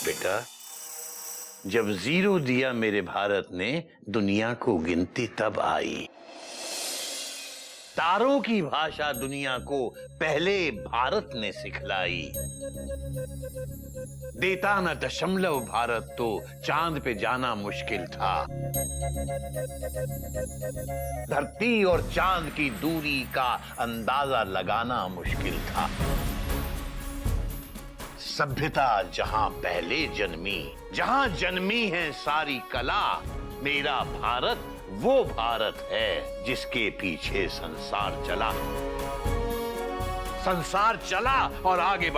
बेटा, जब जीरो दिया मेरे भारत ने, दुनिया को गिनती तब आई। तारों की भाषा दुनिया को पहले भारत ने सिखलाई। देता न दशमलव भारत तो चांद पे जाना मुश्किल था। धरती और चांद की दूरी का अंदाजा लगाना मुश्किल था। सभ्यता जहां पहले जन्मी, जहां जन्मी है सारी कला, मेरा भारत वो भारत है जिसके पीछे संसार चला। संसार चला और आगे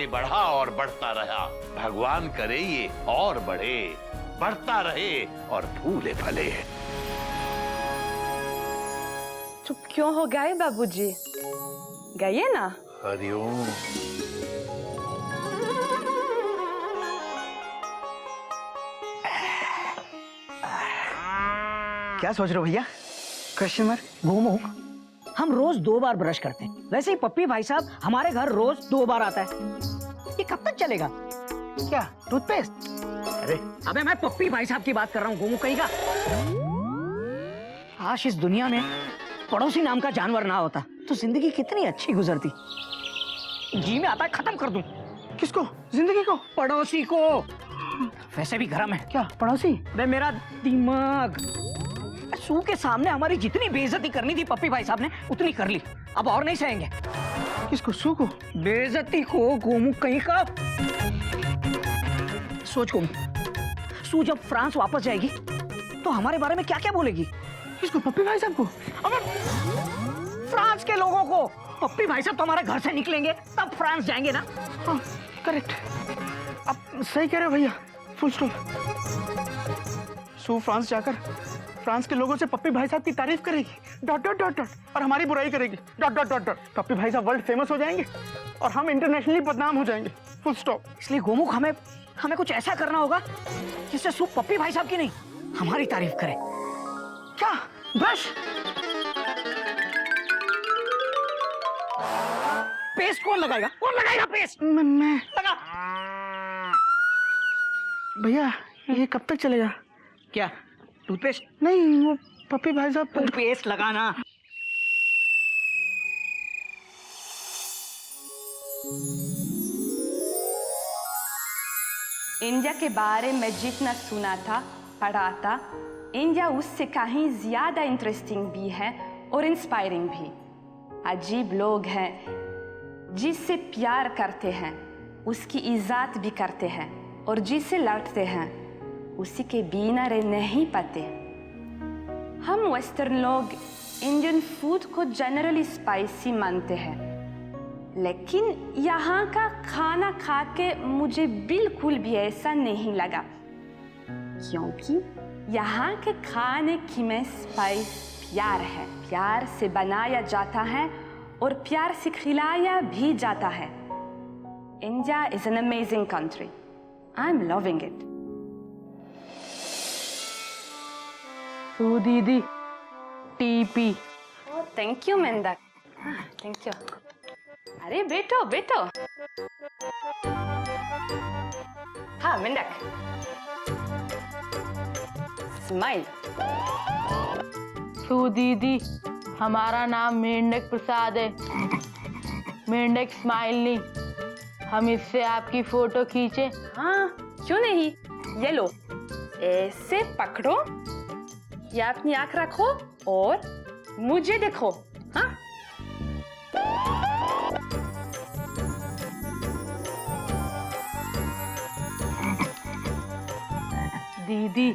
बढ़ा और बढ़ता रहा। भगवान करे ये और बढ़े, बढ़ता रहे और फूले फले। चुप क्यों हो गए बाबूजी? गए ना? हरिओम। क्या सोच रहे हो भैया? कस्टमर गोमुख हम रोज 2 बार ब्रश करते हैं, वैसे ही पप्पी भाई साहब हमारे घर रोज 2 बार आता है। ये कब तक चलेगा? क्या टूथपेस्ट? अरे अबे मैं पप्पी भाई साहब की बात कर रहा हूँ, गोमुख कहीं का। काश इस दुनिया में पड़ोसी नाम का जानवर ना होता तो जिंदगी कितनी अच्छी गुजरती। जी में आता है खत्म कर दूं। किसको? जिंदगी को? पड़ोसी को। वैसे भी गरम है। क्या पड़ोसी? बे मेरा दिमाग। सू के सामने हमारी जितनी बेइज्जती करनी थी पप्पी भाई साहब ने उतनी कर ली, अब और नहीं सहेंगे। किसको? सू को? बेइज्जती को, गोमुख कहीं का। सोच गोमुख, सू जब फ्रांस वापस जाएगी तो हमारे बारे में क्या क्या बोलेगी? किसको? पप्पी भाई साहब को? अबे फ्रांस के लोगों को। पप्पी भाई साहब तो हमारे घर से निकलेंगे तब फ्रांस जाएंगे ना। हाँ करेक्ट, अब सही कह रहे हो भैया। Full stop. सू फ्रांस जाकर फ्रांस के लोगों से पप्पी भाई साहब की तारीफ करेगी, डॉट डॉट डॉट डॉट, और हमारी बुराई करेगी, डॉट डॉट डॉट डॉट। पप्पी भाई साहब वर्ल्ड फेमस हो जाएंगे और हम इंटरनेशनली बदनाम हो जाएंगे। Full stop. इसलिए गोमुख हमें कुछ ऐसा करना होगा जिससे सू पप्पी भाई साहब की नहीं हमारी तारीफ करे। क्या? ब्रश? पेस्ट कौन लगाएगा? कौन लगाएगा पेस्ट? मैं लगा। भैया ये कब तक चलेगा? क्या टूथपेस्ट? नहीं, वो पप्पी भाई साहब टूथपेस्ट लगाना। इंडिया के बारे में जितना सुना था, पढ़ा था, इंडिया उससे कहीं ज्यादा इंटरेस्टिंग भी है और इंस्पायरिंग भी। अजीब लोग हैं जिससे प्यार करते हैं, उसकी इज्जत भी करते हैं, और जिससे लड़ते हैं उसी के बिना रह नहीं पाते। हम वेस्टर्न लोग इंडियन फूड को जनरली स्पाइसी मानते हैं, लेकिन यहाँ का खाना खा के मुझे बिल्कुल भी ऐसा नहीं लगा, क्योंकि यहाँ के खाने की में स्पाइस प्यार है। प्यार से बनाया जाता है और प्यार से खिलाया भी जाता है। India is an amazing country. I am loving it. सू दीदी टीपी। थैंक यू मेंढक। Thank you. अरे बैठो बैठो। हाँ मेंढक, स्माइल। सू दीदी हमारा नाम मेंढक प्रसाद है, मेंढक स्माइल नहीं। हम इससे आपकी फोटो खींचे? हाँ क्यों नहीं। ये लो, ऐसे पकड़ो, या अपनी आंख रखो और मुझे देखो। हाँ दीदी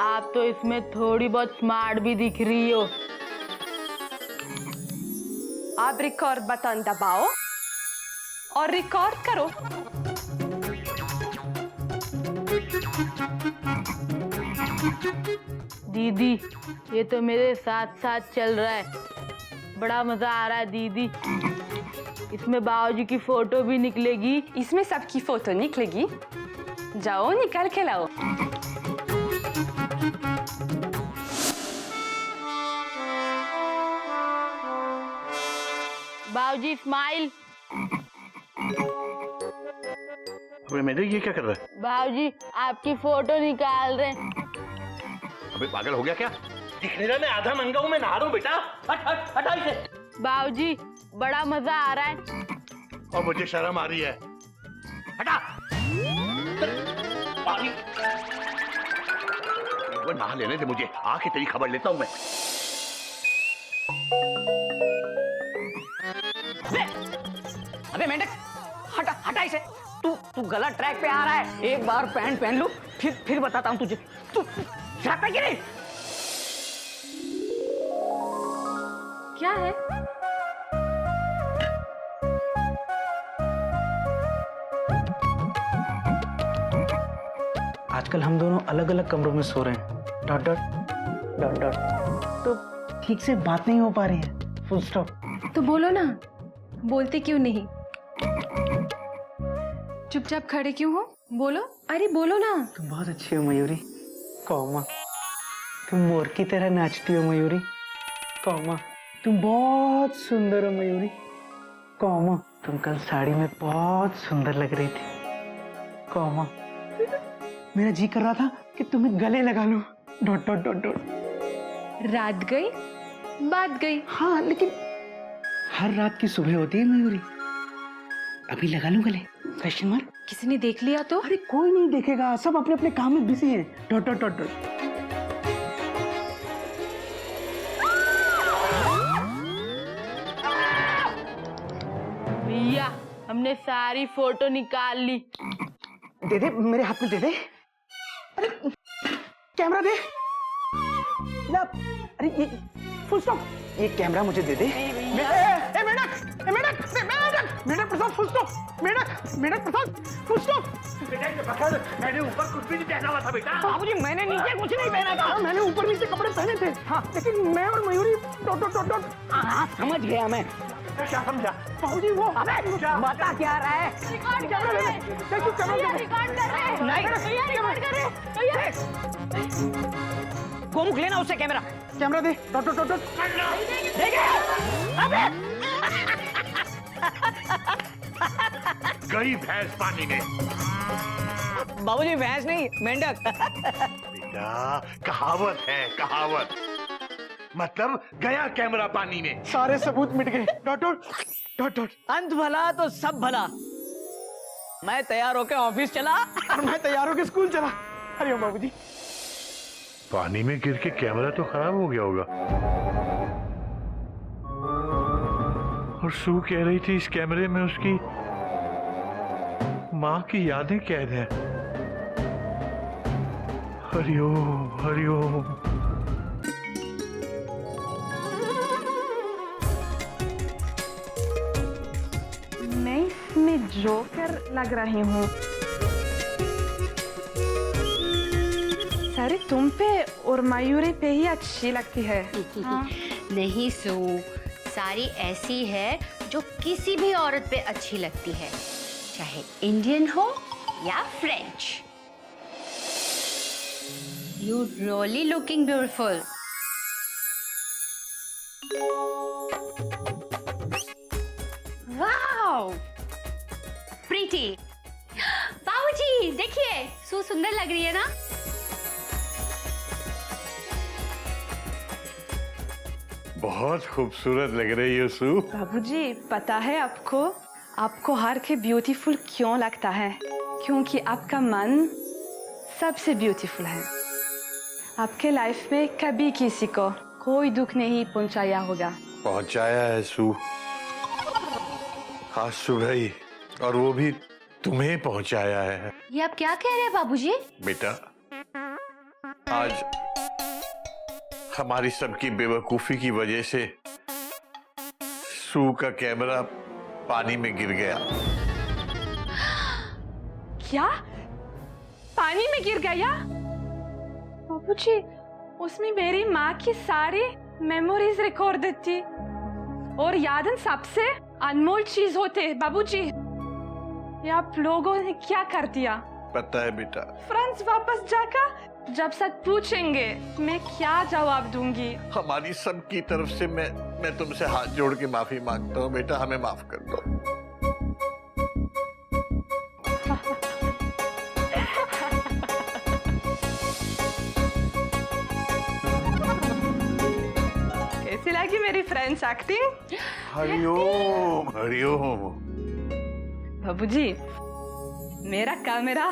आप तो इसमें थोड़ी बहुत स्मार्ट भी दिख रही हो। आप रिकॉर्ड बटन दबाओ और रिकॉर्ड करो। दीदी ये तो मेरे साथ साथ चल रहा है, बड़ा मजा आ रहा है दीदी। इसमें बाबूजी की फोटो भी निकलेगी? इसमें सबकी फोटो निकलेगी। जाओ निकाल के लाओ। बाबूजी स्माइल। मेरे ये क्या कर रहा है? बाबूजी आपकी फोटो निकाल रहे हैं। अबे पागल हो गया क्या? दिखने रहा मैं आधा नंगा हूँ, मैं नहा रहा हूँ बेटा। हट हट हटा इसे। बाबूजी बड़ा मजा आ रहा है। और मुझे शर्म आ रही है। हटा। वो नहा लेने दे मुझे, आके तेरी खबर लेता हूँ मैं। अबे मेंढक, हटा हटा इसे। तू गलत ट्रैक पे आ रहा है। एक बार पैंट पहन लूं, फिर बताता हूँ तुझे। तू जाता कि नहीं? क्या है? आजकल हम दोनों अलग अलग कमरों में सो रहे हैं। Dot dot dot dot. तो ठीक से बात नहीं हो पा रही है। Full stop. तो बोलो ना, बोलते क्यों नहीं? चुपचाप खड़े क्यों हो? बोलो, अरे बोलो ना। तुम बहुत अच्छी हो मयूरी, कौमा। तुम मोर की तरह नाचती हो मयूरी, कौमा। तुम बहुत सुंदर हो मयूरी, कौमा। तुम कल साड़ी में बहुत सुंदर लग रही थी, कौमा। मेरा जी कर रहा था कि तुम्हें गले लगा लूं। Dot dot dot dot. रात गई बात गई। हाँ, लेकिन हर रात की सुबह होती है मयूरी। अभी लगा लूं गले? Question mark. किसी ने देख लिया तो? अरे कोई नहीं देखेगा, सब अपने अपने काम में बिजी हैं। Dot dot dot dot. भैया हमने सारी फोटो निकाल ली। दे दे, मेरे हाथ में दे दे। अरे कैमरा दे ना। अरे ये फुल स्टॉप। ये कैमरा मुझे दे दे। मेढक प्रसाद फुल स्टॉप। मेढक प्रसाद फुल स्टॉप। मैंने ऊपर कुछ भी नहीं पहना हुआ था बेटा। बाबूजी मैंने नीचे कुछ नहीं पहना था। मैंने ऊपर नीचे कपड़े पहने थे। हाँ, लेकिन मैं और Mayuri dot dot dot dot. हाँ, समझ गया मैं। क्या समझा? बाबूजी वो अबे बता क्या रहा है? रिकॉर्ड कर रहे हैं। रिकॉर्ड कर रहे हैं। नहीं रिकॉर्ड कर रहे हैं। गोमुख लेना उससे कैमरा। कैमरा दे। Dot dot dot dot. गई भैंस पानी में। बाबूजी भैंस नहीं, मेंढक। बेटा कहावत है, कहावत। मतलब गया कैमरा पानी में। सारे सबूत मिट गए। Dot dot dot dot. अंत भला तो सब भला। मैं तैयार होकर ऑफिस चला और मैं तैयार होकर स्कूल चला। अरे बाबूजी। पानी में गिर के कैमरा तो खराब हो गया होगा। और सू कह रही थी इस कैमरे में उसकी माँ की यादें कैद हैं। हरिओम हरिओम। मैं इसमें जोकर लग रही हूँ। सारी तुम पे और मयूरी पे ही अच्छी लगती है। हाँ। नहीं सू, सारी ऐसी है जो किसी भी औरत पे अच्छी लगती है, चाहे इंडियन हो या French. You really looking beautiful. Wow, pretty. बाबूजी देखिए, सू सुंदर लग रही है ना? बहुत खूबसूरत लग रही है सू। बाबूजी पता है आपको हर के ब्यूटीफुल क्यों लगता है? क्योंकि आपका मन सबसे ब्यूटीफुल है। आपके लाइफ में कभी किसी को कोई दुख नहीं पहुंचाया होगा। पहुंचाया है सू, आज सुबह ही, और वो भी तुम्हें पहुंचाया है। ये आप क्या कह रहे हैं बाबूजी? बेटा आज हमारी सबकी बेवकूफी की वजह से सू का कैमरा पानी में गिर गया। क्या? पानी में गिर गया? बाबूजी उसमें मेरी माँ की सारी मेमोरीज रिकॉर्डेड थी और यादें सबसे अनमोल चीज होते। बाबूजी ये आप लोगों ने क्या कर दिया? पता है बेटा। फ्रांस वापस जाकर जब सच पूछेंगे मैं क्या जवाब दूंगी? हमारी सबकी तरफ से मैं तुमसे हाथ जोड़ के माफी मांगता हूँ बेटा, हमें माफ कर दो। French acting. हरिओम हरिओम। बाबूजी, मेरा कैमरा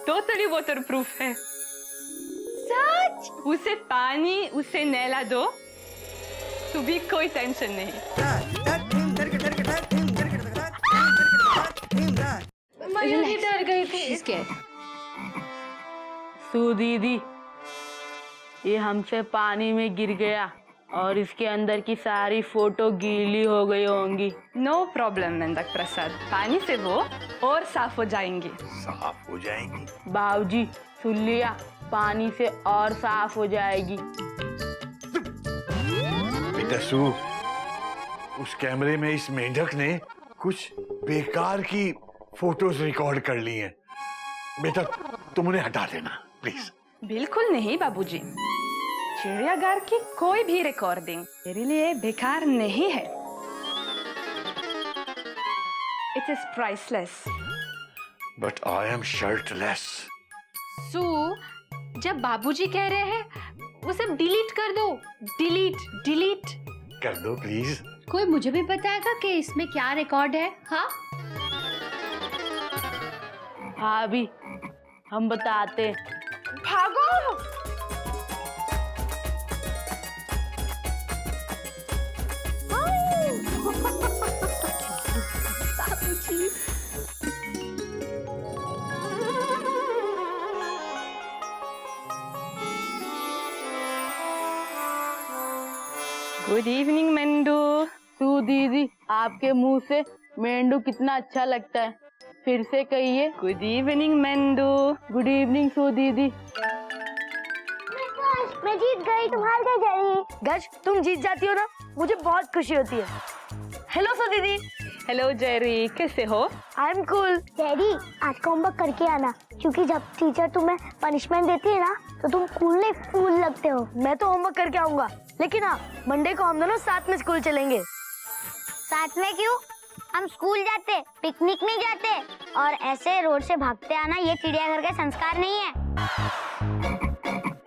टोटली वाटरप्रूफ है। सच? उसे पानी उसे नहला दो तो भी कोई टेंशन नहीं। मयूरी डर गई थी। सू दीदी, ये हमसे पानी में गिर गया और इसके अंदर की सारी फोटो गीली हो गई होंगी। नो प्रॉब्लम मेंढक प्रसाद, पानी से वो और साफ हो जाएंगी। साफ हो जाएंगी? बाबूजी सुन लिया, पानी से और साफ हो जाएगी। बेटा सू, उस कैमरे में इस मेंढक ने कुछ बेकार की फोटोज रिकॉर्ड कर ली हैं। बेटा तुम उन्हें हटा देना प्लीज। बिल्कुल नहीं बाबूजी, चिड़ियाघर की कोई भी रिकॉर्डिंग मेरे लिए बेकार नहीं है। It is priceless. But I am shirtless. So, जब बाबूजी कह रहे हैं उसे डिलीट कर दो। डिलीट डिलीट कर दो प्लीज। कोई मुझे भी बताएगा कि इसमें क्या रिकॉर्ड है? हाँ हाँ अभी हम बताते। भागो। Good evening मेंढू। सू दीदी, आपके मुंह से मेंढू कितना अच्छा लगता है, फिर से कहिए। गुड इवनिंग मेंढू। गुड इवनिंग सू दीदी। मैं जीत गई, तुम हार गए जेरी। गज, तुम जीत जाती हो ना, मुझे बहुत खुशी होती है। हेलो सो दीदी। हेलो जेरी, कैसे हो? I am cool. जेरी, आज का होमवर्क करके आना, क्योंकि जब टीचर तुम्हें पनिशमेंट देती है ना तो तुम कूल नहीं फूल लगते हो। मैं तो होमवर्क करके आऊंगा, लेकिन हाँ मंडे को हम दोनों साथ में स्कूल चलेंगे। साथ में क्यों? हम स्कूल जाते, पिकनिक नहीं जाते, और ऐसे रोड से भागते आना ये चिड़ियाघर का संस्कार नहीं है।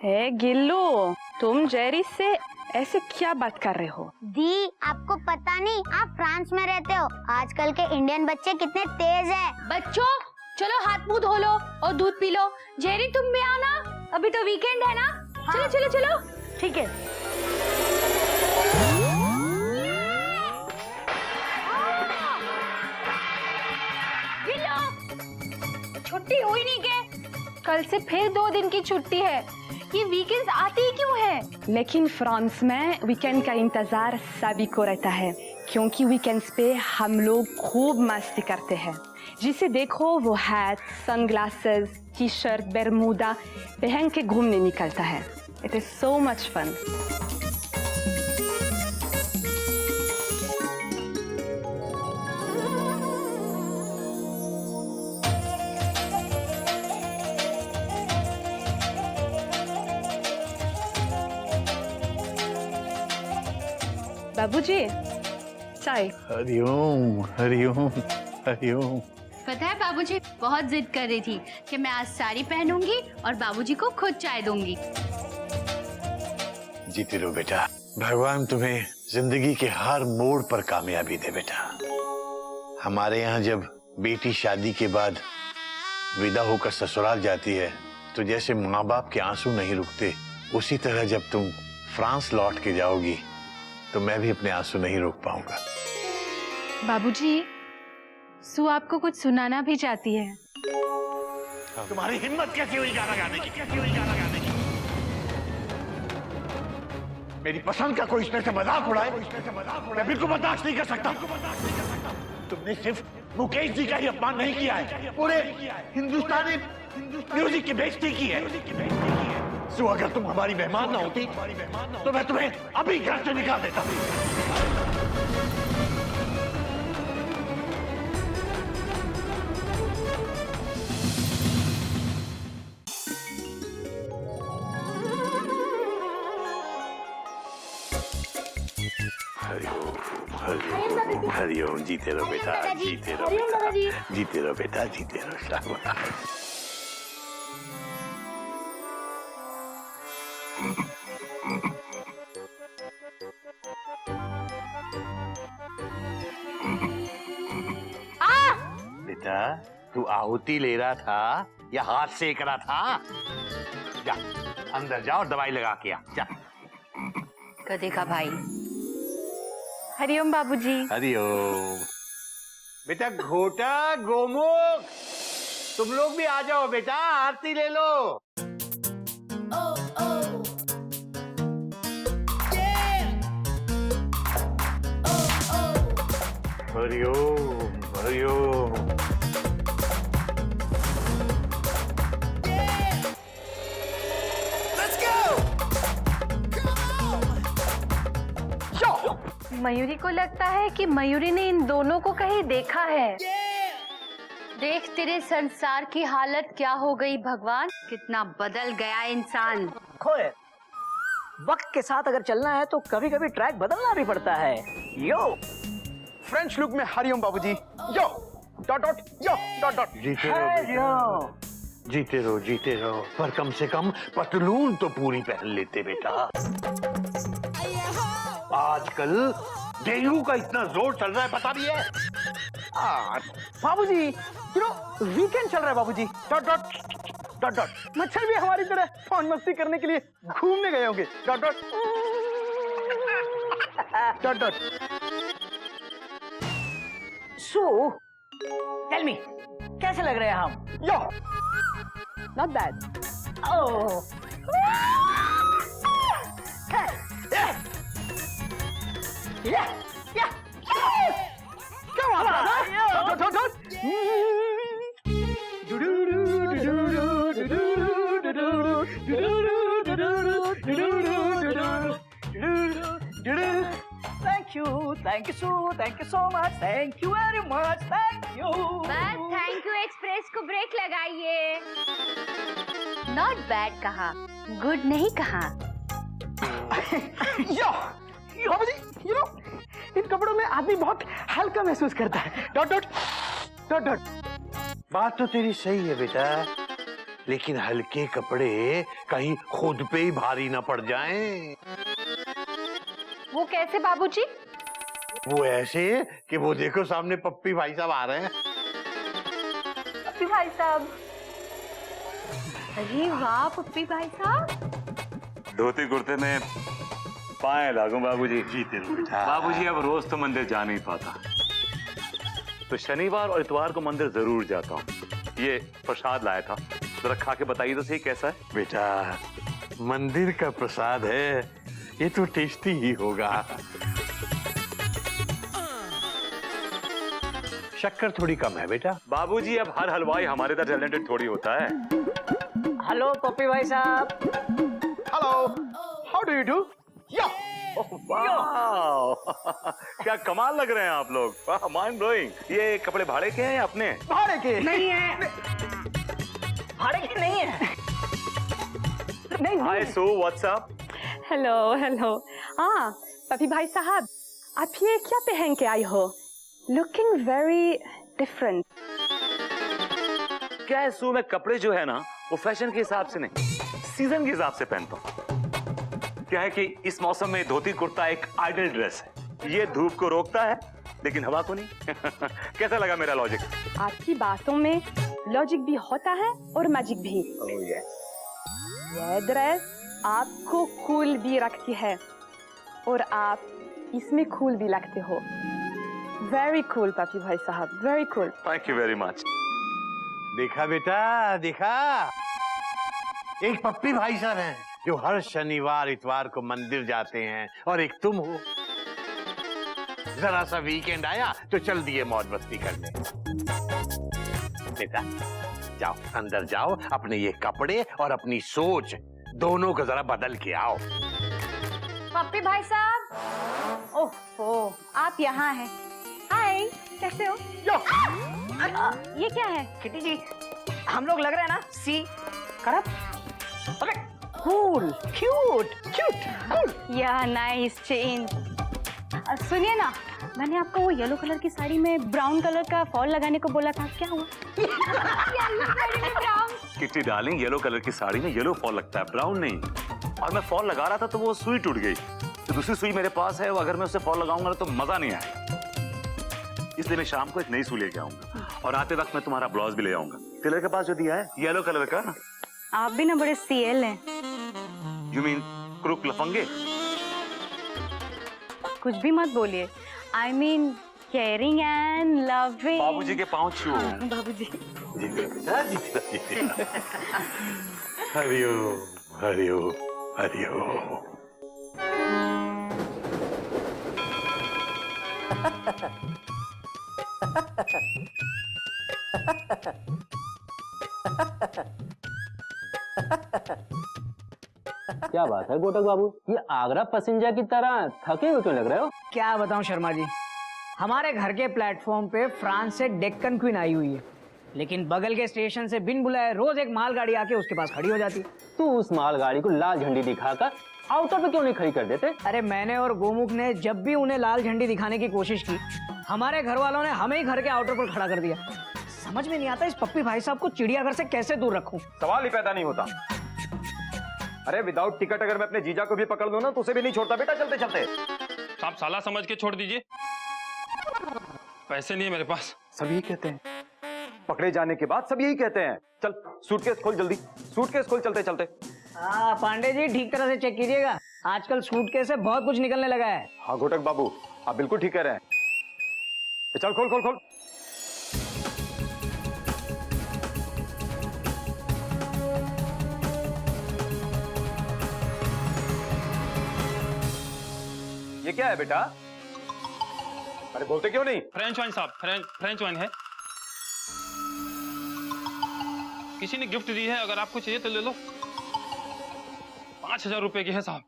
हे गिल्लू, तुम जेरी से ऐसे क्या बात कर रहे हो? दी, आपको पता नहीं, आप फ्रांस में रहते हो। आजकल के इंडियन बच्चे कितने तेज हैं। बच्चों, चलो हाथ मुंह धो लो और दूध पी लो। जेरी तुम भी आना, अभी तो वीकेंड है ना। हाँ। चलो चलो चलो। ठीक है। छुट्टी हुई नहीं के? कल से फिर 2 दिन की छुट्टी है। ये वीकेंड्स आती ही क्यों है? लेकिन फ्रांस में वीकेंड का इंतजार सभी को रहता है, क्योंकि वीकेंड्स पे हम लोग खूब मस्ती करते हैं। जिसे देखो वो hat, sunglasses, T shirt, Bermuda पहन के घूमने निकलता है। It is so much fun. बाबूजी, चाय। हरिओम हरिओम हरिओम। पता है बाबूजी बहुत जिद कर रही थी कि मैं आज साड़ी पहनूंगी और बाबूजी को खुद चाय दूंगी। जीते रहो बेटा, भगवान तुम्हें जिंदगी के हर मोड़ पर कामयाबी दे बेटा। हमारे यहाँ जब बेटी शादी के बाद विदा होकर ससुराल जाती है तो जैसे माँ बाप के आंसू नहीं रुकते, उसी तरह जब तुम फ्रांस लौट के जाओगी तो मैं भी अपने आंसू नहीं रोक पाऊंगा। बाबूजी, सू आपको कुछ सुनाना भी चाहती है। तुम्हारी हिम्मत कैसी हुई गाना गाने की? कैसी हुई गाना गाने की? मेरी पसंद का कोई इसमें से मजाक उड़ाए, मैं बिल्कुल बर्दाश्त नहीं कर सकता। तुमने सिर्फ मुकेश जी का ही अपमान नहीं किया है, पूरे हिंदुस्तानी म्यूजिक की बेइज्जती की है। सो अगर तुम हमारी मेहमान ना होती तो मैं तुम्हें अभी घर से निकाल देता। हरिओम हरिओम। जीते रहो बेटा, जीते रहो बेटा, जीते रहो बेटा, जीते रहो। शाबाश। तू आहुति ले रहा था या हाथ सेक रहा था? जा अंदर जा और दवाई लगा के आ जा। गधे का भाई। हरिओम बाबूजी। हरिओम। बेटा घोटा गोमुख, तुम लोग भी आ जाओ बेटा, आरती ले लो। हरिओम हरिओम। मयूरी को लगता है कि मयूरी ने इन दोनों को कहीं देखा है। देख तेरे संसार की हालत क्या हो गई भगवान, कितना बदल गया इंसान। खोए, वक्त के साथ अगर चलना है तो कभी कभी ट्रैक बदलना भी पड़ता है। यो फ्रेंच लुक में हरिओम बाबूजी। यो डॉट डॉट यो डॉट डॉट। जीते रहो बेटा, जीते रहो, पर कम से कम पतलून तो पूरी पहन लेते बेटा। आजकल डेंगू का इतना जोर चल रहा है, पता भी है? बाबूजी यू नो वीकेंड चल रहा है बाबूजी। Dot dot dot dot. मच्छर भी हमारी तरह फोन मस्ती करने के लिए घूमने गए होंगे। Dot dot dot dot. So tell me, कैसे लग रहे हैं हम? यो नॉट बैड। ओह क्या बात है? Dot dot dot. Thank you so much, thank you very much, thank you. बस थैंक यू एक्सप्रेस को ब्रेक लगाइए। नॉट बैड कहा, गुड नहीं कहा। यो बाबूजी यू नो इन कपड़ों में आदमी बहुत हल्का महसूस करता है। Dot dot dot dot. बात तो तेरी सही है बेटा, लेकिन हल्के कपड़े कहीं खुद पे ही भारी ना पड़ जाएं। वो कैसे बाबूजी? वो ऐसे कि वो देखो सामने पप्पी भाई साहब आ रहे हैं। पप्पी भाई साहब। अरे वाह पप्पी भाई साहब। धोती कुर्ते में पाए लागू बाबूजी। जीते रहो बेटा। बाबूजी अब रोज तो मंदिर जा नहीं पाता, तो शनिवार और इतवार को मंदिर जरूर जाता हूँ। ये प्रसाद लाया था, जरा खा के बताइए तो सही कैसा है। बेटा मंदिर का प्रसाद है, ये तो टेस्टी ही होगा। शक्कर थोड़ी कम है बेटा। बाबूजी अब हर हलवाई हमारे तरह टैलेंटेड थोड़ी होता है। हेलो पप्पी भाई साहब। Hello, how do you do? Yo वाह क्या कमाल लग रहे हैं आप लोग, माइंड ब्लोइंग। ये कपड़े भाड़े के हैं या अपने? भाड़े के नहीं है, भाड़े के नहीं है। नहीं hi so what's up? Hello hello. हाँ पपी भाई साहब, आप ये क्या पहन के आई हो? Looking very different. क्या है सो, मैं कपड़े जो है ना वो फैशन के हिसाब से नहीं, सीजन के हिसाब से पहनता हूँ। क्या है कि इस मौसम में धोती कुर्ता एक आइडल ड्रेस है। ये धूप को रोकता है लेकिन हवा को नहीं। कैसा लगा मेरा लॉजिक? आपकी बातों में लॉजिक भी होता है और मैजिक भी। ये ड्रेस आपको कूल भी रखती है और आप इसमें कूल भी लगते हो। वेरी कूल पपी भाई साहब, very cool. Thank you very much. देखा बेटा देखा, एक पप्पी भाई साहब हैं जो हर शनिवार इतवार को मंदिर जाते हैं, और एक तुम हो, जरा सा वीकेंड आया तो चल दिए मौज मस्ती करने। बेटा जाओ अंदर जाओ, अपने ये कपड़े और अपनी सोच दोनों को जरा बदल के आओ। पप्पी भाई साहब। ओह आप यहाँ हैं। हाय कैसे हो? ये क्या है? किटी जी, हम लोग लग रहे हैं ना सी करप, अबे कूल, क्यूट क्यूट कूल। या नाइस चेंज। सुनिए ना, मैंने आपको वो येलो कलर की साड़ी में ब्राउन कलर का फॉल लगाने को बोला था, क्या हुआ? किट्टी डार्लिंग, येलो कलर की साड़ी में येलो फॉल लगता है, ब्राउन नहीं। और मैं फॉल लगा रहा था तो वो सुई टूट गई, तो दूसरी सुई मेरे पास है, वो अगर मैं उससे फॉल लगाऊंगा तो मजा नहीं आएगा, इसलिए मैं शाम को एक नई सुई लेके आऊंगा। और आते वक्त मैं तुम्हारा ब्लाउज भी ले आऊंगा। टेलर के पास जो दिया है येलो कलर का। आप भी ना बड़े सीएल हैं। यू मीन क्रूक लफंगे? कुछ भी मत बोलिए। I mean caring and loving. बाबूजी के पाँव छू। बाबूजी। हरिओम हरिओम हरिओम। क्या बात है गोटक बाबू, ये आगरा पैसेंजर की तरह थके हुए क्यों लग रहे हो? क्या बताऊं शर्मा जी, हमारे घर के प्लेटफॉर्म पे फ्रांस से डेक्कन क्वीन आई हुई है, लेकिन बगल के स्टेशन से बिन बुलाए रोज एक मालगाड़ी आके उसके पास खड़ी हो जाती है। तू उस मालगाड़ी को लाल झंडी दिखाकर आउटर पे क्यों नहीं खड़ी कर देते? अरे मैंने और गोमुख ने जब भी उन्हें लाल झंडी दिखाने की कोशिश की, हमारे घर वालों ने हमें ही घर के आउटर पर खड़ा कर दिया। समझ में नहीं आता इस पप्पी भाई साहब को चिड़ियाघर से कैसे दूर रखूं। सवाल ही पैदा नहीं होता। अरे विदाउट टिकट अगर मैं अपने जीजा को भी पकड़ लूं ना तो उसे भी नहीं छोड़ता बेटा चलते चलते। आप साला समझ के छोड़ दीजिए, पैसे नहीं है मेरे पास। सब यही कहते हैं, पकड़े जाने के बाद सब यही कहते हैं। चल सूटकेस खोल जल्दी, सूटकेस खोल चलते चलते। पांडे जी ठीक तरह से चेक कीजिएगा, आजकल सूटकेस से बहुत कुछ निकलने लगा है। हाँ घोटक बाबू आप बिल्कुल ठीक कह रहे हैं। चल खोल खोल खोल। ये क्या है बेटा? अरे बोलते क्यों नहीं? फ्रेंच वाइन साहब, फ्रेंच वाइन है। किसी ने गिफ्ट दी है, अगर आपको चाहिए तो ले लो। 5000 रुपए की है साहब।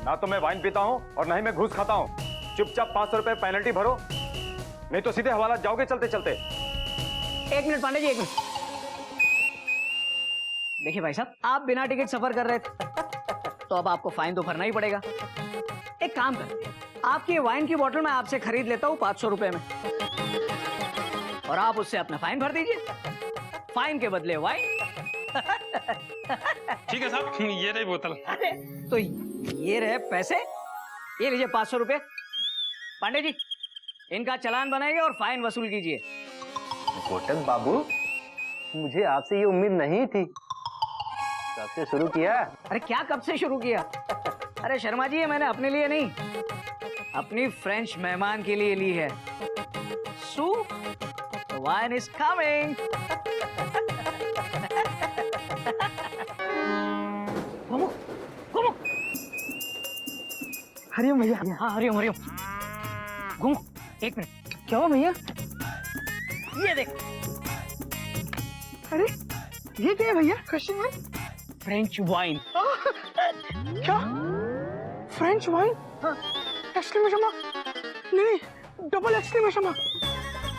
ना तो मैं वाइन पीता हूँ और ना ही मैं घूस खाता हूँ। चुपचाप 500 रुपए पेनल्टी भरो, नहीं तो सीधे हवाला जाओगे चलते चलते। एक मिनट पांडे जी, एक मिनट। देखिए भाई साहब, आप बिना टिकट सफर कर रहे थे तो अब आपको फाइन तो भरना ही पड़ेगा। एक काम कर, आपकी वाइन की बोतल मैं आपसे खरीद लेता हूँ 500 रुपए में, और आप उससे अपना फाइन भर दीजिए। फाइन के बदले वाइन। ठीक है साहब, ये रही बोतल। अरे तो ये रहे पैसे, ये लीजिए 500 रुपए। पांडे जी इनका चालान बनाइए और फाइन वसूल कीजिए। गोटक बाबू, मुझे आपसे ये उम्मीद नहीं थी। कब से शुरू किया? अरे क्या कब से शुरू किया? अरे शर्मा जी, ये मैंने अपने लिए नहीं, अपनी फ्रेंच मेहमान के लिए ली है। सू, the wine is coming। घूमो, घूमो। हरिओम भैया। हाँ हरिओम हरिओम। घूमो, एक मिनट। क्या हुआ भैया? ये देख। अरे ये क्या है भैया? कश्मीर वाइन? French wine. क्या? French wine? Exclamation mark? नहीं, डबल एक्सक्लेमेशन मार्क।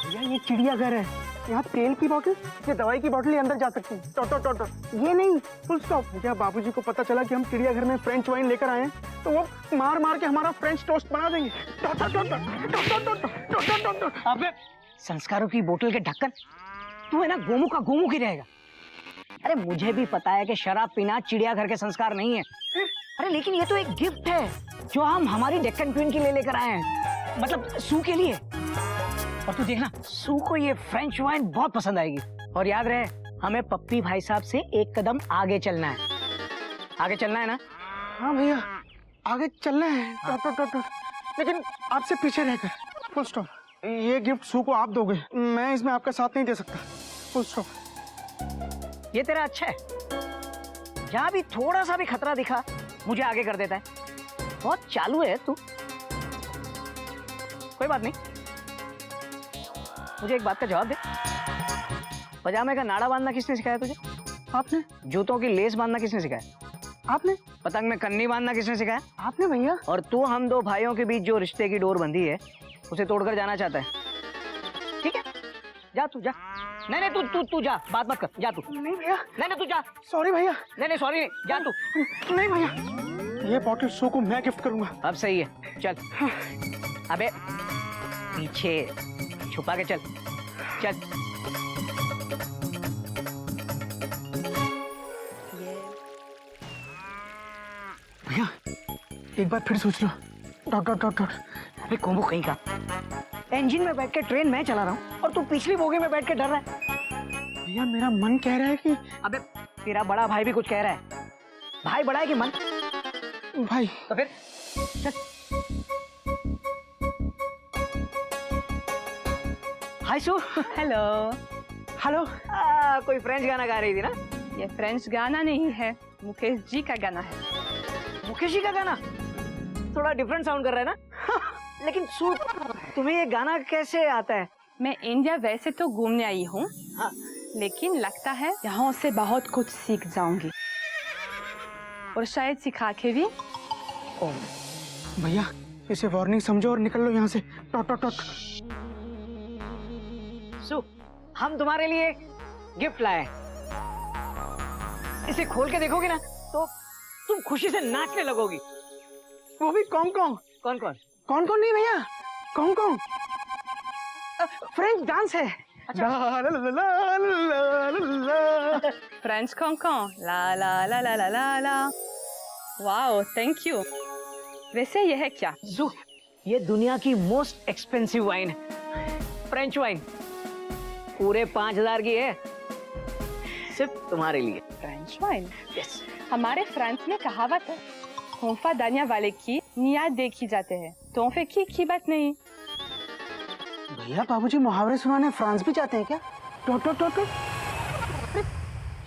भैया ये चिड़ियाघर है, यहाँ तेल की बोतल या दवाई की बोतल ही अंदर जा सकती है। Dot dot dot dot. ये नहीं, फुल स्टॉप। भैया बाबूजी को पता चला कि हम चिड़ियाघर में फ्रेंच वाइन लेकर आए हैं तो वो मार मार के हमारा फ्रेंच टोस्ट बना देंगे। Dot dot dot dot dot dot dot dot dot dot. अबे संस्कारों की बोतल के ढक्कन, तू है ना गोमू का गोमू ही रहेगा। अरे मुझे भी पता है कि शराब पीना चिड़ियाघर के संस्कार नहीं है। अरे लेकिन ये तो एक गिफ्ट है जो हम हमारी डेक्कन क्वीन के लिए लेकर आए हैं, मतलब सू के लिए। और तू देखना, सू को ये फ्रेंच वाइन बहुत पसंद आएगी। और याद रहे, हमें पप्पी भाई साहब से एक कदम आगे चलना है। आगे चलना है ना? हाँ भैया आगे चलना है। Dot dot dot dot. लेकिन आपसे पीछे रहकर। Full stop. ये गिफ्ट सू को आप दोगे, मैं इसमें आपका साथ नहीं दे सकता। Full stop. ये तेरा अच्छा है, जहाँ भी थोड़ा सा भी खतरा दिखा मुझे आगे कर देता है। बहुत चालू है तू। कोई बात नहीं, मुझे एक बात का जवाब दे। पजामे का नाड़ा बांधना किसने सिखाया तुझे? आपने। जूतों की लेस बांधना किसने सिखाया? आपने। पतंग में कन्नी बांधना किसने सिखाया? आपने भैया। और तू हम दो भाइयों के बीच जो रिश्ते की डोर बंधी है उसे तोड़कर जाना चाहता है। ठीक है, जा तू जा। नहीं तू तू तू जा, बात मत कर, जा तू। नहीं भैया। नहीं तू जा। सॉरी भैया। नहीं सॉरी नहीं, जा तू। नहीं भैया, ये बॉटल सू को मैं गिफ्ट करूंगा। अब सही है, चल। अबे पीछे छुपा के चल, चल। भैया एक बार फिर सोच लो। Dot dot dot dot. अरे कोमो कहीं का, इंजन में बैठ के ट्रेन मैं चला रहा हूँ। और तू पिछली बोगी में बैठ के डर रहा है। भैया मेरा मन कह रहा है कि अबे तेरा बड़ा भाई भी कुछ कह रहा है। भाई बड़ा है कि मन? भाई तो फिर चल। हाय सू। हेलो। हेलो। कोई फ्रेंच गाना गा रही थी ना? ये फ्रेंच गाना नहीं है, मुकेश जी का गाना है। मुकेश जी का गाना? थोड़ा डिफरेंट साउंड कर रहा है ना? लेकिन सू तुम्हें ये गाना कैसे आता है? मैं इंडिया वैसे तो घूमने आई हूँ, हाँ। लेकिन लगता है यहाँ से बहुत कुछ सीख जाऊंगी और शायद सिखा के भी। भैया इसे वार्निंग समझो और निकल लो यहाँ से। Taught taught taught. सू हम तुम्हारे लिए गिफ्ट लाए। इसे खोल के देखोगे ना तो तुम खुशी से नाचने लगोगी। वो भी कौन कौन? कौन कौन? कौन कौन नहीं भैया, कौन कौन? फ्रेंच डांस है। अच्छा। La la la la la la la. French cancan, la la la la la la la. Wow, thank you. वैसे यह है क्या? सू ये दुनिया की मोस्ट एक्सपेंसिव वाइन है, फ्रेंच वाइन। पूरे 5000 की है, सिर्फ तुम्हारे लिए। French wine? यस। हमारे फ्रांस में कहावत है, तोहफा दानिया वाले की नियत देखी जाते हैं, तोहफे की बात नहीं। भैया बाबूजी मुहावरे सुनाने फ्रांस भी जाते हैं क्या? Taught taught taught taught.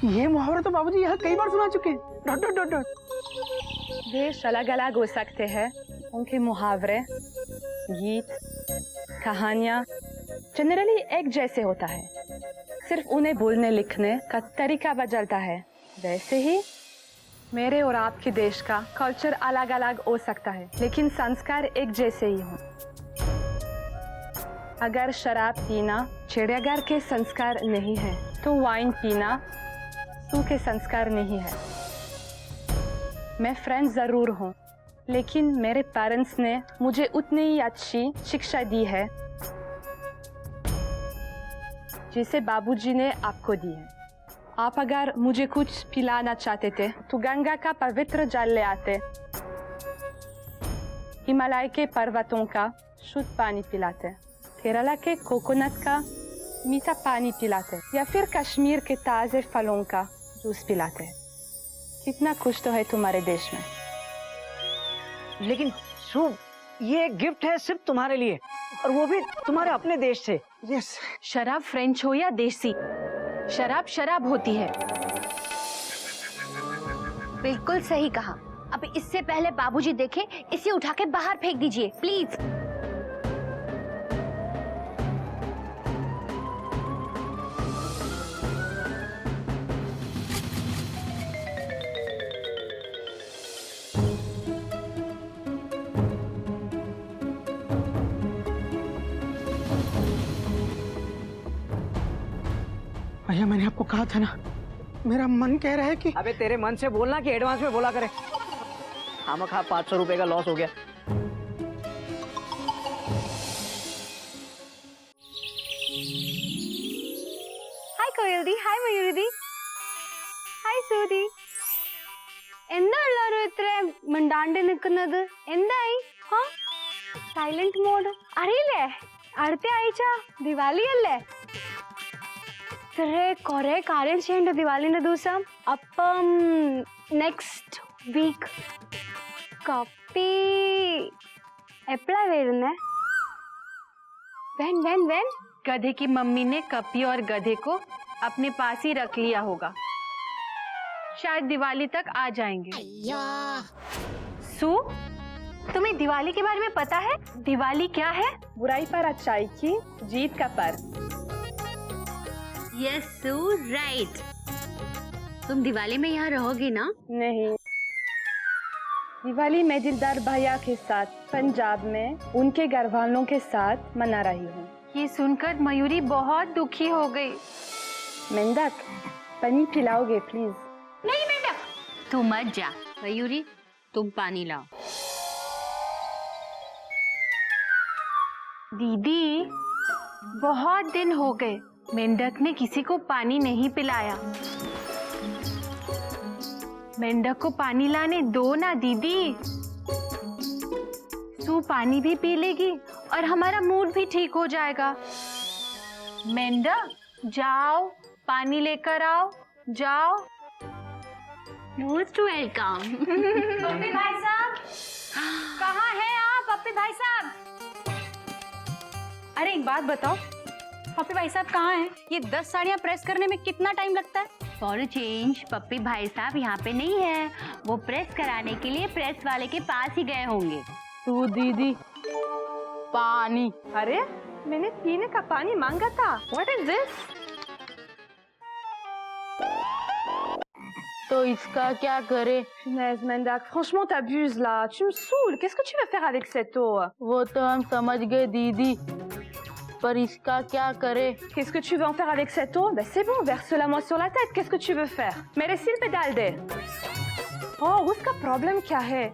ये मुहावरे तो बाबूजी यहाँ कई बार सुना चुके हैं। Taught taught taught taught. देश अलग अलग हो सकते हैं, उनके मुहावरे, गीत, कहानियाँ जनरली एक जैसे होता है, सिर्फ उन्हें बोलने लिखने का तरीका बदलता है। वैसे ही मेरे और आपके देश का कल्चर अलग अलग हो सकता है, लेकिन संस्कार एक जैसे ही हों। अगर शराब पीना चिड़ियाघर के संस्कार नहीं है, तो वाइन पीना सू के संस्कार नहीं है। मैं फ्रेंच जरूर हूँ, लेकिन मेरे पेरेंट्स ने मुझे उतनी ही अच्छी शिक्षा दी है जिसे बाबूजी ने आपको दी है। आप अगर मुझे कुछ पिलाना चाहते थे तो गंगा का पवित्र जल ले आते, हिमालय के पर्वतों का शुद्ध पानी पिलाते, केरला के कोकोनट का मीठा पानी पिलाते, या फिर कश्मीर के ताजे फलों का जूस पिलाते। कितना कुछ तो है तुम्हारे देश में। लेकिन सू ये गिफ्ट है सिर्फ तुम्हारे लिए, और वो भी तुम्हारे अपने देश से। यस। शराब फ्रेंच हो या देसी, शराब शराब होती है। बिल्कुल सही कहा। अब इससे पहले बाबूजी देखें, इसे उठा के बाहर फेंक दीजिए प्लीज। भैया मैंने आपको कहा था ना, मेरा मन कह रहा है कि अबे तेरे मन से बोलना कि एडवांस में बोला करे। खामखा 500 रुपए का लॉस हो गया। ഹായ് കോയൽദി, ഹായ് മയൂരിദി, ഹായ് സൂതി. എന്താ എല്ലാവരും ഇത്ര മിണ്ടാണ്ട് നിൽക്കുന്നത്? എന്തായി? സൈലന്റ് മോഡ് അറിയില്ലേ? അടുത്ത ആഴ്ച ദിവാലി അല്ലേ? കുറെ കാര്യം ചെയ്യണ്ട ദിവാലിന്റെ ദിവസം. അപ്പം നെക്സ്റ്റ് വീക്ക് കപ്പി എപ്പോഴാ വരുന്നേ? When when when? गधे की मम्मी ने कपी और गधे को अपने पास ही रख लिया होगा, शायद दिवाली तक आ जाएंगे। सू तुम्हें दिवाली के बारे में पता है? दिवाली क्या है? बुराई पर अच्छाई की जीत का पर्व। यस सू राइट। तुम दिवाली में यहाँ रहोगी ना? नहीं, दिवाली मैं दिलदार भैया के साथ पंजाब में उनके घर वालों के साथ मना रही हूँ। ये सुनकर मयूरी बहुत दुखी हो गई। मेंढक, पानी पिलाओगे प्लीज? नहीं बेटा, तू मत जा। मयूरी तुम पानी लाओ। दीदी बहुत दिन हो गए मेंढक ने किसी को पानी नहीं पिलाया। मेंढक को पानी लाने दो ना दीदी। सू पानी भी पी लेगी और हमारा मूड भी ठीक हो जाएगा। मेंढक, जाओ पानी लेकर आओ, जाओ। Most welcome. पप्पी भाई साहब, कहाँ हैं आप पप्पी भाई साहब? अरे एक बात बताओ, पप्पी भाई साहब कहाँ हैं? ये 10 साड़ियाँ प्रेस करने में कितना टाइम लगता है? फॉर अ चेंज पप्पी भाई साहब यहाँ पे नहीं है, वो प्रेस कराने के लिए प्रेस वाले के पास ही गए होंगे। तू दीदी पानी। अरे मैंने पीने का पानी मांगा था। What is this? तो इसका क्या करे? Punaise, Mendak, franchement t'abuses là. Tu me saoules. Qu'est-ce que tu veux faire avec cette eau? वो तो हम समझ गए दीदी, पर इसका क्या करे? Qu'est-ce que tu veux en faire avec cette eau? Ben c'est bon, verse-la moi sur la tête. Qu'est-ce que tu veux faire? मेरे सिर पे डाल दे. Oh, उसका प्रॉब्लम क्या है?